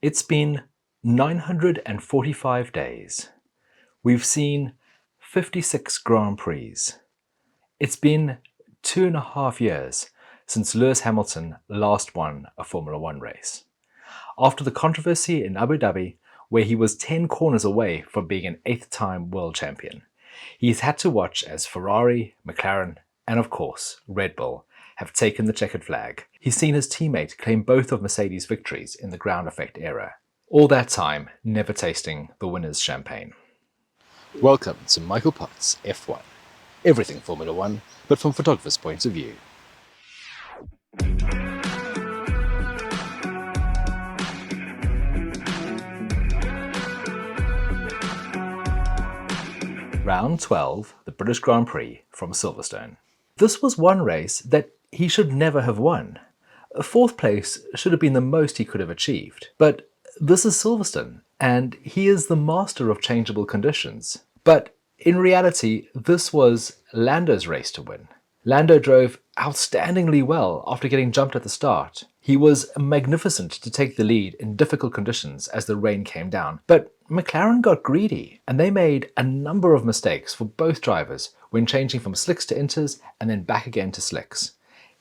It's been 945 days. We've seen 56 Grand Prix. It's been 2.5 years since Lewis Hamilton last won a Formula One race. After the controversy in Abu Dhabi, where he was 10 corners away from being an 8th-time world champion, he's had to watch as Ferrari, McLaren, and of course Red Bull have taken the checkered flag. He's seen his teammate claim both of Mercedes' victories in the ground effect era. All that time, never tasting the winner's champagne. Welcome to Michael Potts F1. Everything Formula One, but from photographer's point of view. Round 12, the British Grand Prix from Silverstone. This was one race that he should never have won. 4th place should have been the most he could have achieved. But this is Silverstone, and he is the master of changeable conditions. But in reality, this was Lando's race to win. Lando drove outstandingly well after getting jumped at the start. He was magnificent to take the lead in difficult conditions as the rain came down. But McLaren got greedy, and they made a number of mistakes for both drivers when changing from slicks to inters and then back again to slicks.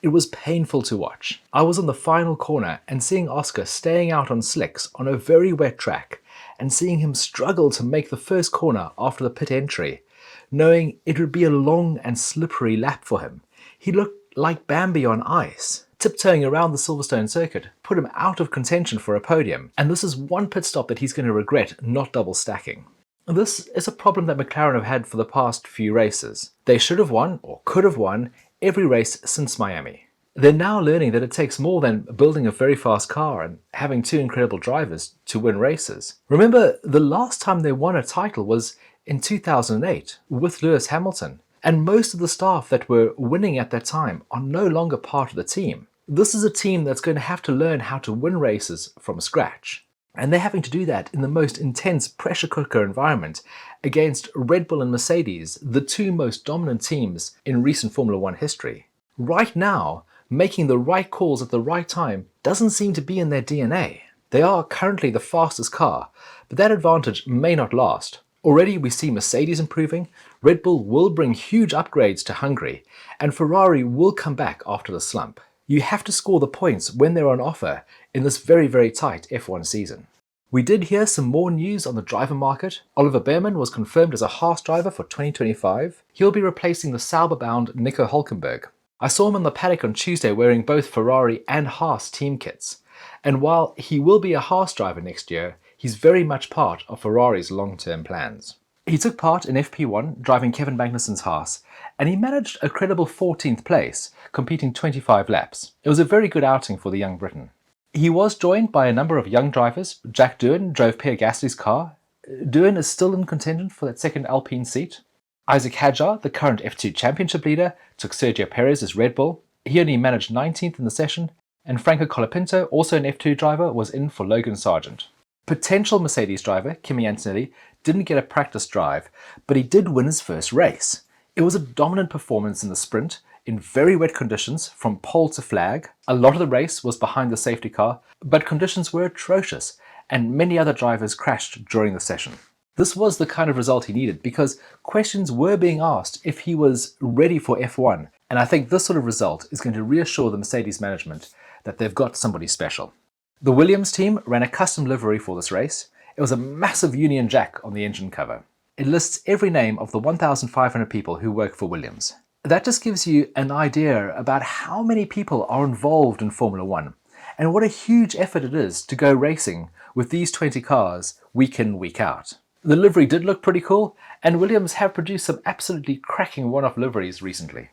It was painful to watch. I was on the final corner and seeing Oscar staying out on slicks on a very wet track and seeing him struggle to make the first corner after the pit entry, knowing it would be a long and slippery lap for him. He looked like Bambi on ice. Tiptoeing around the Silverstone circuit put him out of contention for a podium, and this is one pit stop that he's going to regret not double stacking. This is a problem that McLaren have had for the past few races. They should have won, or could have won, every race since Miami. They're now learning that it takes more than building a very fast car and having 2 incredible drivers to win races. Remember, the last time they won a title was in 2008 with Lewis Hamilton, and most of the staff that were winning at that time are no longer part of the team. This is a team that's going to have to learn how to win races from scratch. And they're having to do that in the most intense pressure cooker environment against Red Bull and Mercedes, the 2 most dominant teams in recent Formula One history. Right now, making the right calls at the right time doesn't seem to be in their DNA. They are currently the fastest car, but that advantage may not last. Already we see Mercedes improving, Red Bull will bring huge upgrades to Hungary, and Ferrari will come back after the slump. You have to score the points when they're on offer in this very, very tight F1 season. We did hear some more news on the driver market. Oliver Behrman was confirmed as a Haas driver for 2025. He'll be replacing the Sauber-bound Nico Hülkenberg. I saw him in the paddock on Tuesday wearing both Ferrari and Haas team kits. And while he will be a Haas driver next year, he's very much part of Ferrari's long-term plans. He took part in FP1 driving Kevin Magnussen's Haas, and he managed a credible 14th place, competing 25 laps. It was a very good outing for the young Briton. He was joined by a number of young drivers. Jack Doohan drove Pierre Gasly's car. Doohan is still in contention for that second Alpine seat. Isaac Hadjar, the current F2 championship leader, took Sergio Perez's Red Bull. He only managed 19th in the session, and Franco Colapinto, also an F2 driver, was in for Logan Sargent. Potential Mercedes driver Kimi Antonelli didn't get a practice drive, but he did win his first race. It was a dominant performance in the sprint, in very wet conditions from pole to flag. A lot of the race was behind the safety car, but conditions were atrocious, and many other drivers crashed during the session. This was the kind of result he needed because questions were being asked if he was ready for F1, and I think this sort of result is going to reassure the Mercedes management that they've got somebody special. The Williams team ran a custom livery for this race. It was a massive Union Jack on the engine cover. It lists every name of the 1,500 people who work for Williams. That just gives you an idea about how many people are involved in Formula One and what a huge effort it is to go racing with these 20 cars week in, week out. The livery did look pretty cool, and Williams have produced some absolutely cracking one-off liveries recently.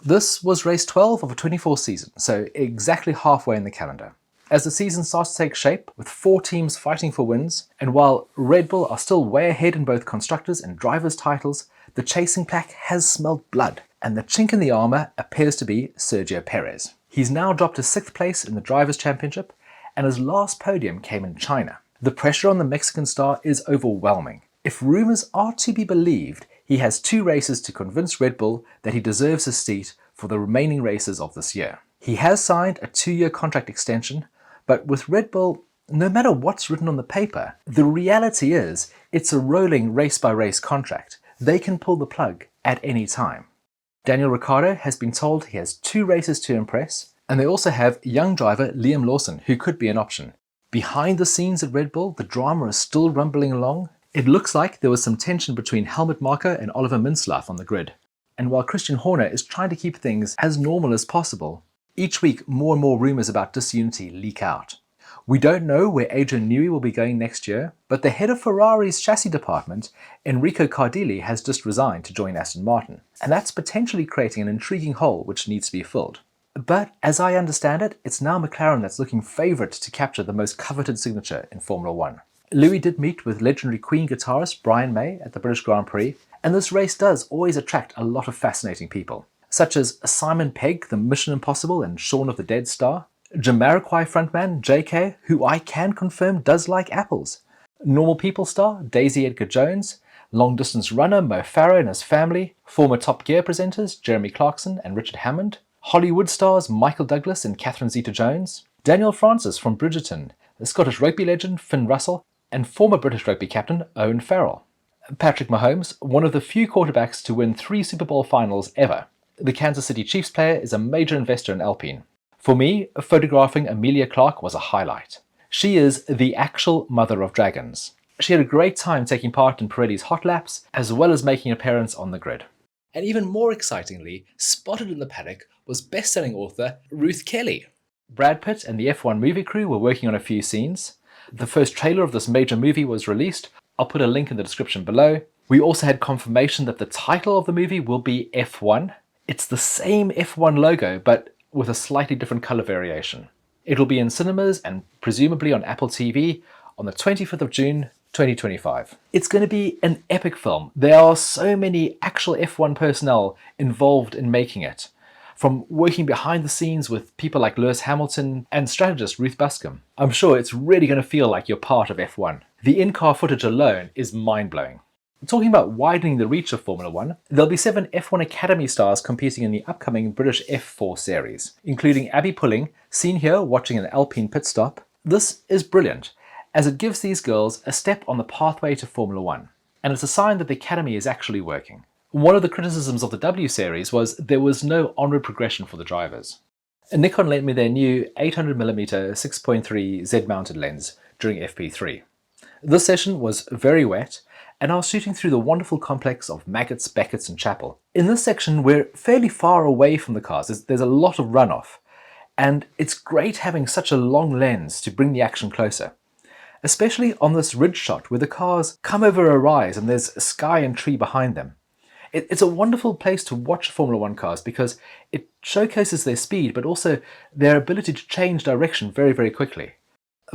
This was race 12 of a 24 season, so exactly halfway in the calendar. As the season starts to take shape, with 4 teams fighting for wins, and while Red Bull are still way ahead in both constructors and drivers' titles, the chasing pack has smelled blood, and the chink in the armour appears to be Sergio Perez. He's now dropped to 6th place in the Drivers' Championship, and his last podium came in China. The pressure on the Mexican star is overwhelming. If rumours are to be believed, he has 2 races to convince Red Bull that he deserves his seat for the remaining races of this year. He has signed a 2-year contract extension, but with Red Bull, no matter what's written on the paper, the reality is it's a rolling race-by-race contract. They can pull the plug at any time. Daniel Ricciardo has been told he has 2 races to impress, and they also have young driver Liam Lawson, who could be an option. Behind the scenes at Red Bull, the drama is still rumbling along. It looks like there was some tension between Helmut Marko and Oliver Mintzlaff on the grid. And while Christian Horner is trying to keep things as normal as possible, each week more and more rumours about disunity leak out. We don't know where Adrian Newey will be going next year, but the head of Ferrari's chassis department, Enrico Cardilli, has just resigned to join Aston Martin, and that's potentially creating an intriguing hole which needs to be filled. But as I understand it, it's now McLaren that's looking favourite to capture the most coveted signature in Formula One. Louis did meet with legendary Queen guitarist Brian May at the British Grand Prix, and this race does always attract a lot of fascinating people, such as Simon Pegg, the Mission Impossible and Shaun of the Dead star, Jamiroquai frontman JK, who I can confirm does like apples, Normal People star Daisy Edgar-Jones, long-distance runner Mo Farah and his family, former Top Gear presenters Jeremy Clarkson and Richard Hammond, Hollywood stars Michael Douglas and Catherine Zeta-Jones, Daniel Francis from Bridgerton, the Scottish rugby legend Finn Russell, and former British rugby captain Owen Farrell. Patrick Mahomes, one of the few quarterbacks to win 3 Super Bowl finals ever. The Kansas City Chiefs player is a major investor in Alpine. For me, photographing Amelia Clark was a highlight. She is the actual mother of dragons. She had a great time taking part in Pirelli's hot laps, as well as making an appearance on the grid. And even more excitingly, spotted in the paddock was best-selling author Ruth Kelly. Brad Pitt and the F1 movie crew were working on a few scenes. The first trailer of this major movie was released. I'll put a link in the description below. We also had confirmation that the title of the movie will be F1. It's the same F1 logo, but with a slightly different color variation. It'll be in cinemas and presumably on Apple TV on the 25th of June 2025. It's going to be an epic film. There are so many actual F1 personnel involved in making it, from working behind the scenes with people like Lewis Hamilton and strategist Ruth Buscombe. I'm sure it's really going to feel like you're part of F1. The in-car footage alone is mind-blowing. Talking about widening the reach of Formula One, there'll be 7 F1 Academy stars competing in the upcoming British F4 series, including Abby Pulling, seen here watching an Alpine pit stop. This is brilliant, as it gives these girls a step on the pathway to Formula One, and it's a sign that the Academy is actually working. One of the criticisms of the W series was there was no onward progression for the drivers. Nikon lent me their new 800mm 6.3 Z-mounted lens during FP3. This session was very wet, and I was shooting through the wonderful complex of Maggots, Beckett's and Chapel. In this section, we're fairly far away from the cars. There's a lot of runoff, and it's great having such a long lens to bring the action closer, especially on this ridge shot where the cars come over a rise and there's sky and tree behind them. It's a wonderful place to watch Formula One cars because it showcases their speed, but also their ability to change direction very, very quickly.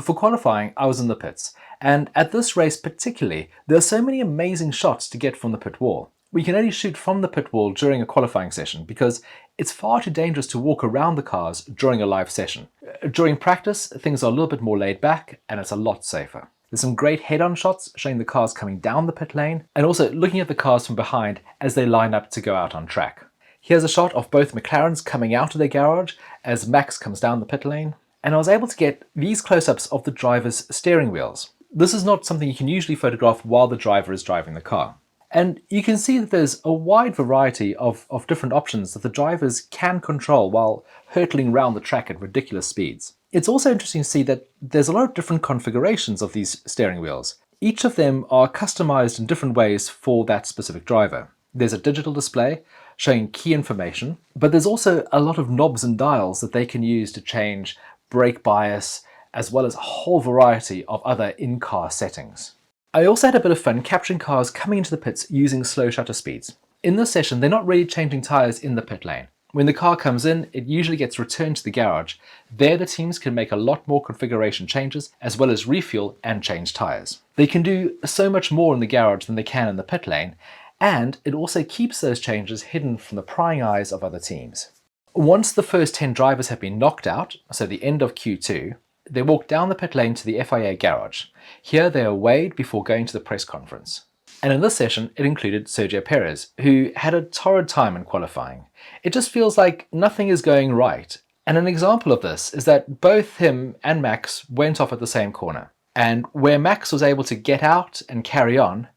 For qualifying, I was in the pits, and at this race particularly, there are so many amazing shots to get from the pit wall. We can only shoot from the pit wall during a qualifying session because it's far too dangerous to walk around the cars during a live session. During practice, things are a little bit more laid back and it's a lot safer. There's some great head-on shots showing the cars coming down the pit lane and also looking at the cars from behind as they line up to go out on track. Here's a shot of both McLarens coming out of their garage as Max comes down the pit lane. And I was able to get these close-ups of the driver's steering wheels. This is not something you can usually photograph while the driver is driving the car. And you can see that there's a wide variety of different options that the drivers can control while hurtling around the track at ridiculous speeds. It's also interesting to see that there's a lot of different configurations of these steering wheels. Each of them are customized in different ways for that specific driver. There's a digital display showing key information, but there's also a lot of knobs and dials that they can use to change brake bias, as well as a whole variety of other in-car settings. I also had a bit of fun capturing cars coming into the pits using slow shutter speeds. In this session, they're not really changing tyres in the pit lane. When the car comes in, it usually gets returned to the garage. There the teams can make a lot more configuration changes, as well as refuel and change tyres. They can do so much more in the garage than they can in the pit lane, and it also keeps those changes hidden from the prying eyes of other teams. Once the first 10 drivers have been knocked out, so the end of Q2, they walk down the pit lane to the FIA garage. Here they are weighed before going to the press conference. And in this session, it included Sergio Perez, who had a torrid time in qualifying. It just feels like nothing is going right, And an example of this is that both him and Max went off at the same corner. And where Max was able to get out and carry on,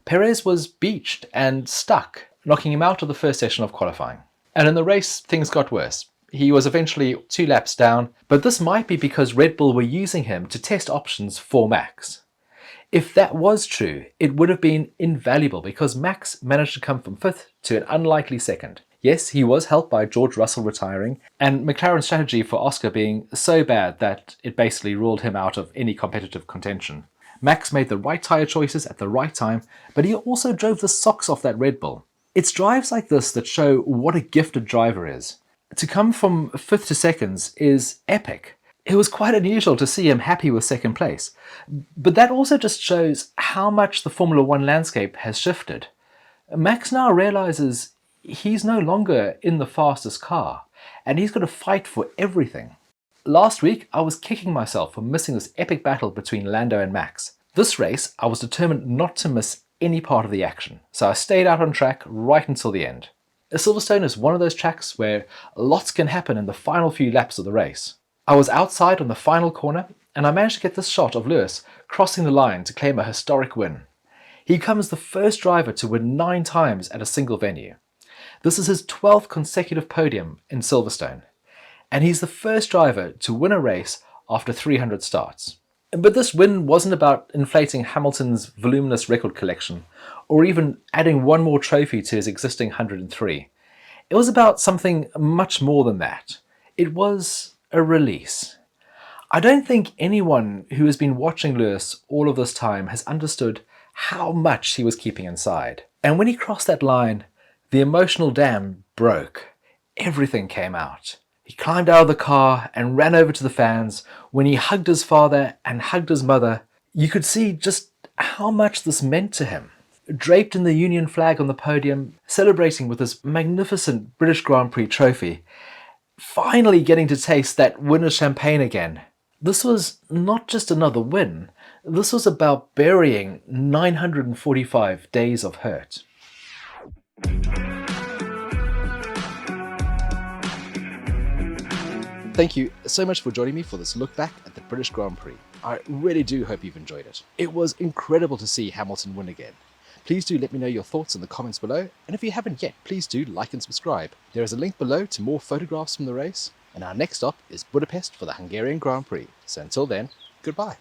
Perez was beached and stuck, knocking him out of the first session of qualifying. And in the race, things got worse. He was eventually 2 laps down, but this might be because Red Bull were using him to test options for Max. If that was true, it would have been invaluable because Max managed to come from 5th to an unlikely 2nd. Yes, he was helped by George Russell retiring and McLaren's strategy for Oscar being so bad that it basically ruled him out of any competitive contention. Max made the right tyre choices at the right time, but he also drove the socks off that Red Bull. It's drives like this that show what a gifted driver is. To come from 5th to 2nd is epic. It was quite unusual to see him happy with 2nd place. But that also just shows how much the Formula One landscape has shifted. Max now realizes he's no longer in the fastest car, and he's got to fight for everything. Last week, I was kicking myself for missing this epic battle between Lando and Max. This race, I was determined not to miss any part of the action, so I stayed out on track right until the end. Silverstone is one of those tracks where lots can happen in the final few laps of the race. I was outside on the final corner, and I managed to get this shot of Lewis crossing the line to claim a historic win. He becomes the first driver to win 9 times at a single venue. This is his 12th consecutive podium in Silverstone, and he's the first driver to win a race after 300 starts. But this win wasn't about inflating Hamilton's voluminous record collection, or even adding one more trophy to his existing 103. It was about something much more than that. It was a release. I don't think anyone who has been watching Lewis all of this time has understood how much he was keeping inside. And when he crossed that line, the emotional dam broke. Everything came out. He climbed out of the car and ran over to the fans. When he hugged his father and hugged his mother, you could see just how much this meant to him. Draped in the Union flag on the podium, celebrating with his magnificent British Grand Prix trophy, finally getting to taste that winner's champagne again. This was not just another win, this was about burying 945 days of hurt. Thank you so much for joining me for this look back at the British Grand Prix. I really do hope you've enjoyed it. It was incredible to see Hamilton win again. Please do let me know your thoughts in the comments below, and if you haven't yet, please do like and subscribe. There is a link below to more photographs from the race, and our next stop is Budapest for the Hungarian Grand Prix. So until then, goodbye.